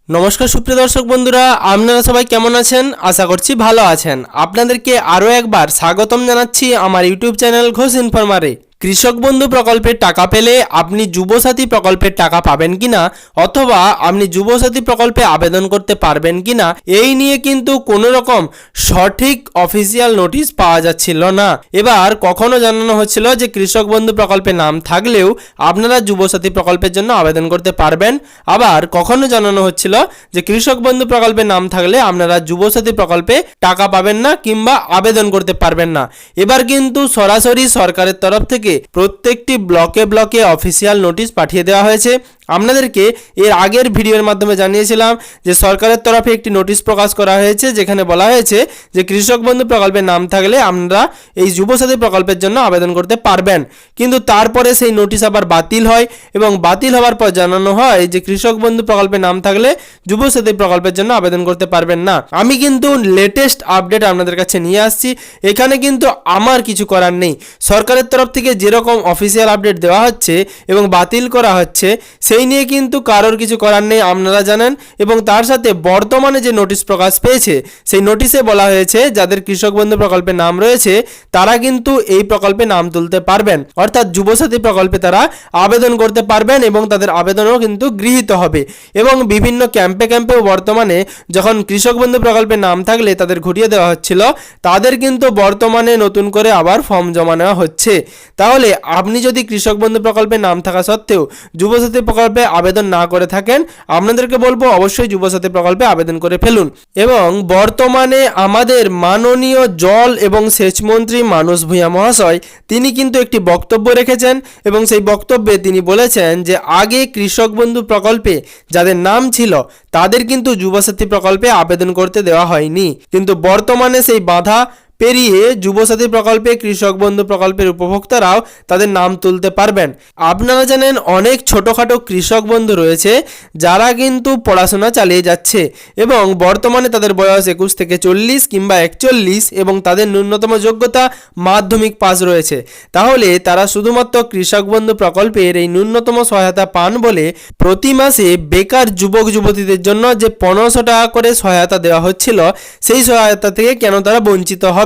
নমস্কার সুপ্রিয় দর্শক বন্ধুরা, আপনারা সবাই কেমন আছেন? আশা করছি ভালো আছেন। আপনাদেরকে আরও একবার স্বাগতম জানাচ্ছি আমার ইউটিউব চ্যানেল ঘোষ ইনফরমারে। কৃষক বন্ধু প্রকল্পের টাকা পেলে আপনি যুবসাথী প্রকল্পের টাকা পাবেন কিনা, অথবা আপনি যুবসাথী প্রকল্পে আবেদন করতে পারবেন কিনা, এই নিয়ে কিন্তু কোনো রকম সঠিক অফিসিয়াল নোটিশ পাওয়া যাচ্ছিল না। এবার কখনো জানানো হচ্ছিল যে কৃষক বন্ধু প্রকল্পে নাম থাকলেও আপনারা যুবসাথী প্রকল্পের জন্য আবেদন করতে পারবেন, আবার কখনো জানানো হচ্ছিল যে কৃষক বন্ধু প্রকল্পে নাম থাকলে আপনারা যুবসাথী প্রকল্পে টাকা পাবেন না কিংবা আবেদন করতে পারবেন না। এবার কিন্তু সরাসরি সরকারের তরফ থেকে প্রত্যেকটি ব্লকে ব্লকে অফিসিয়াল নোটিশ পাঠিয়ে দেওয়া হয়েছে। আপনাদেরকে এর আগের ভিডিওর মাধ্যমে জানিয়েছিলাম যে সরকারের তরফে একটি নোটিশ প্রকাশ করা হয়েছে, যেখানে বলা হয়েছে যে কৃষক বন্ধু প্রকল্পে নাম থাকলে আপনারা এই যুবসাথী প্রকল্পের জন্য আবেদন করতে পারবেন। কিন্তু তারপরে সেই নোটিশ আবার বাতিল হয় এবং বাতিল হওয়ার পর জানানো হয় যে কৃষক বন্ধু প্রকল্পে নাম থাকলে যুবসাথী প্রকল্পের জন্য আবেদন করতে পারবেন না। আমি কিন্তু লেটেস্ট আপডেট আপনাদের কাছে নিয়ে আসছি। এখানে কিন্তু আমার কিছু করার নেই। সরকারের তরফ থেকে যেরকম অফিসিয়াল আপডেট দেওয়া হচ্ছে এবং বাতিল করা হচ্ছে, সেই নিয়ে কিন্তু কারোর কিছু করার নেই, আপনারা জানেন। এবং তার সাথে বর্তমানে যে নোটিশ প্রকাশ পেয়েছে, সেই নোটিশে বলা হয়েছে যাদের কৃষক বন্ধু প্রকল্পে নাম রয়েছে তারা কিন্তু এই প্রকল্পে নাম তুলতে পারবেন, অর্থাৎ যুবসাথী প্রকল্পে তারা আবেদন করতে পারবেন এবং তাদের আবেদনও কিন্তু গৃহীত হবে। এবং বিভিন্ন ক্যাম্পেও বর্তমানে যখন কৃষক বন্ধু প্রকল্পে নাম থাকলে তাদের ঘটিয়ে দেওয়া হচ্ছিল, তাদের কিন্তু বর্তমানে নতুন করে আবার ফর্ম জমা নেওয়া হচ্ছে। তাহলে আপনি যদি কৃষক বন্ধু প্রকল্পে নাম থাকা সত্ত্বেও যুবসাথী প্রকল্পে আবেদন না করে থাকেন, আপনাদেরকে বলবো অবশ্যই যুবসাথী প্রকল্পে আবেদন করে ফেলুন। এবং বর্তমানে আমাদের মাননীয় জল এবং সেচ মন্ত্রী মানস ভূঁইয়া মহাশয় তিনি কিন্তু একটি বক্তব্য রেখেছেন এবং সেই বক্তব্যে তিনি বলেছেন যে আগে কৃষক বন্ধু প্রকল্পে যাদের নাম ছিল তাদের কিন্তু যুবসাথী প্রকল্পে আবেদন করতে দেওয়া হয়নি, কিন্তু বর্তমানে সেই বাধা পেরিয়ে যুবসাথী প্রকল্পে কৃষক বন্ধু প্রকল্পের উপভোক্তারাও তাদের নাম তুলতে পারবেন। আপনারা জানেন অনেক ছোটোখাটো কৃষক বন্ধু রয়েছে যারা কিন্তু পড়াশোনা চালিয়ে যাচ্ছে এবং বর্তমানে তাদের বয়স 21 থেকে 40 কিংবা 41 এবং তাদের ন্যূনতম যোগ্যতা মাধ্যমিক পাস রয়েছে। তাহলে তারা শুধুমাত্র কৃষক বন্ধু প্রকল্পের এই ন্যূনতম সহায়তা পান বলে প্রতি মাসে বেকার যুবক যুবতীদের জন্য যে 1500 টাকা করে সহায়তা দেওয়া হচ্ছিল, সেই সহায়তা থেকে কেন তারা বঞ্চিত হবে?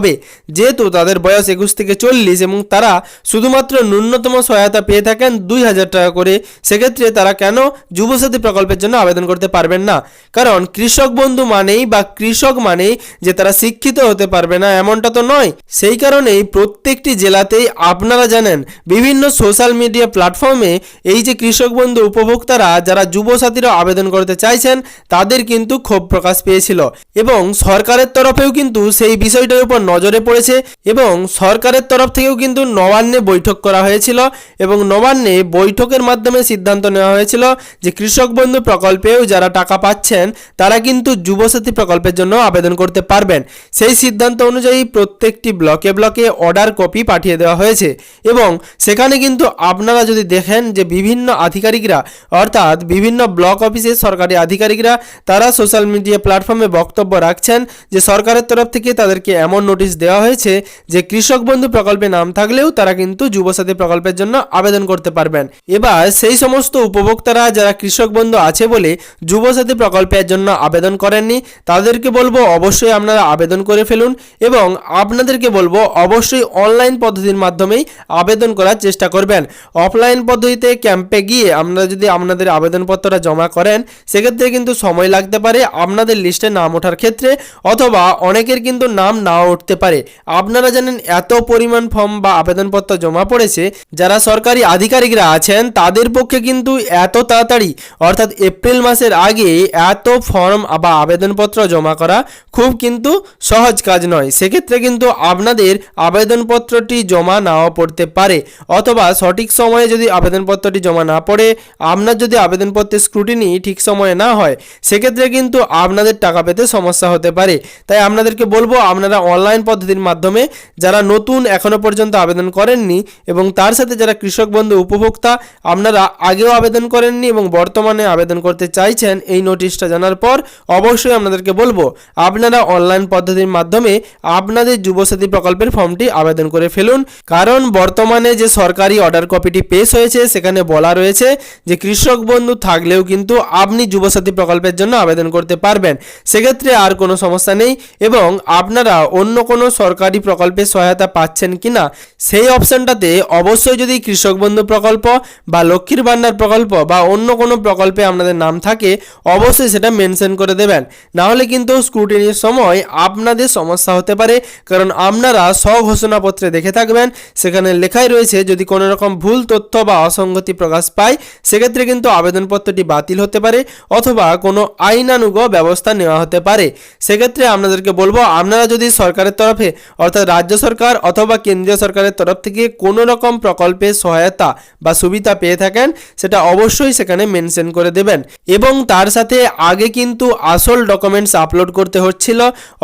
যেহেতু তাদের বয়স 21 থেকে 40 এবং তারা শুধুমাত্র ন্যূনতম সহায়তা পেয়ে থাকেন 2000 টাকা করে, সেক্ষেত্রে তারা কেন যুবসাথী প্রকল্পের জন্য আবেদন করতে পারবেন না? কারণ কৃষক বন্ধু মানেই বা কৃষক মানেই যে তারা শিক্ষিত হতে পারবে না এমনটা তো নয়। সেই কারণেই প্রত্যেকটি জেলাতেই আপনারা জানেন বিভিন্ন সোশ্যাল মিডিয়া প্ল্যাটফর্মে এই যে কৃষক বন্ধু উপভোক্তারা যারা যুবসাথীরা আবেদন করতে চাইছেন তাদের কিন্তু ক্ষোভ প্রকাশ পেয়েছিল এবং সরকারের তরফেও কিন্তু সেই বিষয়টার উপর নজরে পড়েছে এবং সরকারের তরফ থেকেও কিন্তু নবান্নে বৈঠক করা হয়েছিল এবং নবান্নে বৈঠকের মাধ্যমে সিদ্ধান্ত নেওয়া হয়েছিল যে কৃষক বন্ধু প্রকল্পেও যারা টাকা পাচ্ছেন তারা কিন্তু যুবসাথী প্রকল্পের জন্য আবেদন করতে পারবেন। সেই সিদ্ধান্ত অনুযায়ী প্রত্যেকটি ব্লকে ব্লকে অর্ডার কপি পাঠিয়ে দেওয়া হয়েছে এবং সেখানে কিন্তু আপনারা যদি দেখেন যে বিভিন্ন আধিকারিকরা অর্থাৎ বিভিন্ন ব্লক অফিসের সরকারি আধিকারিকরা তারা সোশ্যাল মিডিয়া প্ল্যাটফর্মে বক্তব্য রাখছেন যে সরকারের তরফ থেকে তাদেরকে এমন নোটিশ দেওয়া হয়েছে যে কৃষক বন্ধু প্রকল্পে নাম থাকলেও তারা কিন্তু যুবসাথী প্রকল্পের জন্য আবেদন করতে পারবেন। এবার সেই সমস্ত উপভোক্তারা যারা কৃষক বন্ধু আছে বলে যুবসাথী প্রকল্পের জন্য আবেদন করেননি, তাদেরকে বলবো অবশ্যই আপনারা আবেদন করে ফেলুন এবং আপনাদেরকে বলবো অবশ্যই অনলাইন পদ্ধতির মাধ্যমেই আবেদন করার চেষ্টা করবেন। অফলাইন পদ্ধতিতে ক্যাম্পে গিয়ে আপনারা যদি আপনাদের আবেদনপত্রটা জমা করেন সেক্ষেত্রে কিন্তু সময় লাগতে পারে আপনাদের লিস্টে নাম ওঠার ক্ষেত্রে, অথবা অনেকের কিন্তু নাম নাও উঠতে পারে। আপনারা জানেন এত পরিমাণ ফর্ম বা আবেদনপত্র জমা পড়েছে, যারা সরকারি আধিকারিকরা আছেন তাদের পক্ষে কিন্তু এত তাড়াতাড়ি অর্থাৎ এপ্রিল মাসের আগে এত ফর্ম বা আবেদনপত্র জমা করা খুব কিন্তু সহজ কাজ নয়। সেক্ষেত্রে কিন্তু আপনাদের আবেদনপত্রটি জমা নাও পড়তে পারে, অথবা সঠিক সময়ে যদি আবেদনপত্রটি জমা না পড়ে আপনার যদি আবেদনপত্রের স্ক্রুটিনি ঠিক সময়ে না হয় সেক্ষেত্রে কিন্তু আপনাদের টাকা পেতে সমস্যা হতে পারে। তাই আপনাদেরকে বলবো আপনারা অনলাইন অনলাইন পদ্ধতির মাধ্যমে যারা নতুন এখনো পর্যন্ত আবেদন করেননি এবং তার সাথে যারা কৃষক বন্ধু উপভোক্তা আপনারা আগেও আবেদন করেননি এবং বর্তমানে আবেদন করতে চাইছেন, এই নোটিশটা জানার পর অবশ্যই আপনাদেরকে বলবো আপনারা অনলাইন পদ্ধতির মাধ্যমে আপনাদের যুবসাথী প্রকল্পের ফর্মটি আবেদন করে ফেলুন। কারণ বর্তমানে যে সরকারি অর্ডার কপিটি পেশ হয়েছে সেখানে বলা রয়েছে যে কৃষক বন্ধু থাকলেও কিন্তু আপনি যুবসাথী প্রকল্পের জন্য আবেদন করতে পারবেন, সেক্ষেত্রে আর কোনো সমস্যা নেই। এবং আপনারা অন্য কোনো সরকারি প্রকল্পের সহায়তা পাচ্ছেন কিনা সেই অপশনটাতে অবশ্যই যদি কৃষক বন্ধু প্রকল্প বা লক্ষ্মীর ভান্ডার প্রকল্প বা অন্য কোনো প্রকল্পে আপনাদের নাম থাকে অবশ্যই সেটা মেনশন করে দেবেন, না হলে কিন্তু স্ক্রুটিনির সময় আপনাদের সমস্যা হতে পারে। কারণ আপনারা স্বঘোষণাপত্রে দেখে থাকবেন সেখানে লেখাই রয়েছে যদি কোনো রকম ভুল তথ্য বা অসঙ্গতি প্রকাশ পায় সেক্ষেত্রে কিন্তু আবেদনপত্রটি বাতিল হতে পারে অথবা কোনো আইনানুগ ব্যবস্থা নেওয়া হতে পারে। সেক্ষেত্রে আপনাদেরকে বলবো আপনারা যদি সরকারের তরফে অর্থাৎ রাজ্য সরকার অথবা কেন্দ্রীয় সরকারের তরফ থেকে কোনো রকম প্রকল্পের সহায়তা বা সুবিধা পেয়ে থাকেন সেটা অবশ্যই সেখানে মেনশন করে দেবেন। এবং তার সাথে আগে কিন্তু আসল ডকুমেন্টস আপলোড করতে হচ্ছিল,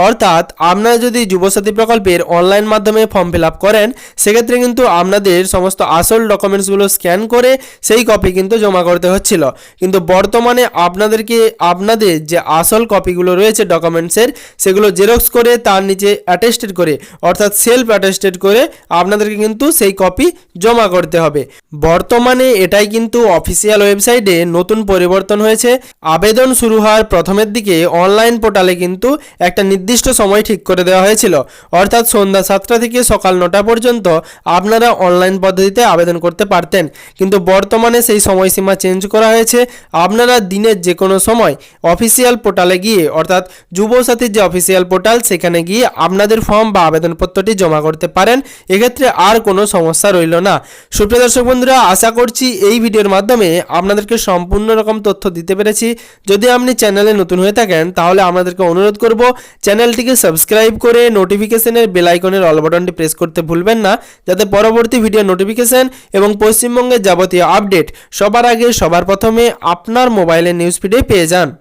অর্থাৎ আপনারা যদি যুবসাথী প্রকল্পের অনলাইন মাধ্যমে ফর্ম ফিল আপ করেন সেক্ষেত্রে কিন্তু আপনাদের সমস্ত আসল ডকুমেন্টসগুলো স্ক্যান করে সেই কপি কিন্তু জমা করতে হচ্ছিল। কিন্তু বর্তমানে আপনাদেরকে আপনাদের যে আসল কপিগুলো রয়েছে ডকুমেন্টসের সেগুলো জেরক্স করে তার নিচে অ্যাটেস্টেড করে অর্থাৎ সেলফ অ্যাটেস্টেড করে আপনাদেরকে কিন্তু সেই কপি জমা করতে হবে। বর্তমানে এটাই কিন্তু অফিসিয়াল ওয়েবসাইটে নতুন পরিবর্তন হয়েছে। আবেদন শুরু হওয়ার প্রথমের দিকে অনলাইন পোর্টালে কিন্তু একটা নির্দিষ্ট সময় ঠিক করে দেওয়া হয়েছিল, অর্থাৎ সন্ধ্যা 7টা থেকে সকাল 9টা পর্যন্ত আপনারা অনলাইন পদ্ধতিতে আবেদন করতে পারতেন। কিন্তু বর্তমানে সেই সময়সীমা চেঞ্জ করা হয়েছে, আপনারা দিনের যে কোনো সময় অফিসিয়াল পোর্টালে গিয়ে অর্থাৎ যুবসাথীর যে অফিসিয়াল পোর্টাল সেখানে গিয়ে আপনাদের ফর্ম বা আবেদনপত্রটি জমা করতে পারেন, এক্ষেত্রে আর কোনো সমস্যা রইল না। সুপ্রিয় দর্শক বন্ধুরা, আশা করছি এই ভিডিওর মাধ্যমে আপনাদেরকে সম্পূর্ণ রকম তথ্য দিতে পেরেছি। যদি আপনি চ্যানেলে নতুন হয়ে থাকেন তাহলে আপনাদেরকে অনুরোধ করব চ্যানেলটিকে সাবস্ক্রাইব করে নোটিফিকেশনের বেল আইকনের অল বাটনটি প্রেস করতে ভুলবেন না, যাতে পরবর্তী ভিডিও নোটিফিকেশন এবং পশ্চিমবঙ্গের যাবতীয় আপডেট সবার আগে সবার প্রথমে আপনার মোবাইলের নিউজ ফিডে পেয়ে যান।